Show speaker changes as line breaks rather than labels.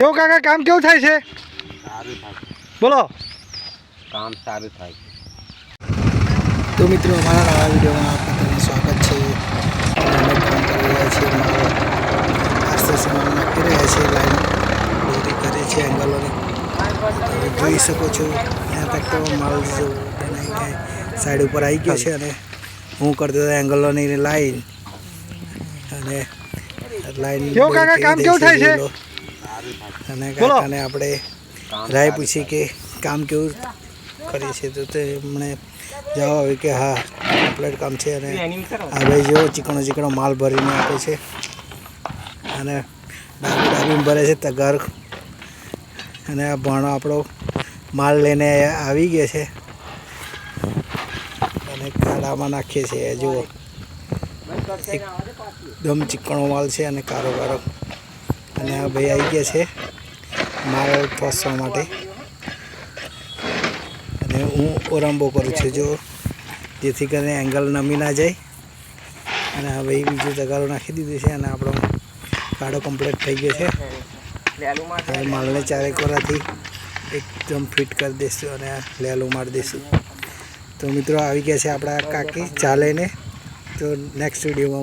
કેવું કાકા કામ કેવું થાય છે?
સારું થાય
બોલો.
કામ સારું થાય
તો મિત્રો અમારા નવા વિડીયોમાં આપનું સ્વાગત છે. અમે કામ કરી રહ્યા છીએ, માલ આસ્તે આસ્તે માલ નાખી રહ્યા છીએ, લાઈન દોરી કરે છે એંગલોની. તમે જોઈ શકો છો અહીંયા તક તો માલ જો બનાવીને સાઈડ ઉપર આવી ગયો છે અને હું કરતો હતો એંગલોની લાઈન અને લાઈન
કેવું કાકા કામ કેવું થાય છે?
અને કાકાને આપણે રાય પૂછી કે કામ કેવું કરીએ છીએ તો તેમણે જવાબ આવે કે હા કમ્પ્લીટ કામ છે અને આ ભાઈ જેવો ચીકણો માલ ભરીને આપે છે અને ડાબી ભરે છે તગાર અને આ ભાણો આપણો માલ લઈને આવી ગયો છે અને ખાડામાં નાખીએ છીએ. જુઓ એકદમ ચીકણો માલ છે અને કારો અને આ ભાઈ આવી ગયા છે માલ પહોંચવા માટે અને હું ઓરંબો કરું છું જો જેથી કરીને એંગલ નમી ના જાય. અને આ ભાઈ બીજું તગારો નાખી દીધું છે અને આપણો કાળો કમ્પ્લીટ થઈ ગયો છે. હવે માલને ચારેક વારાથી એકદમ ફિટ કરી દઈશું અને લેલું મારી દઈશું. તો મિત્રો આવી ગયા છે આપણા કાકી ચા લઈને. તો નેક્સ્ટ વિડીયોમાં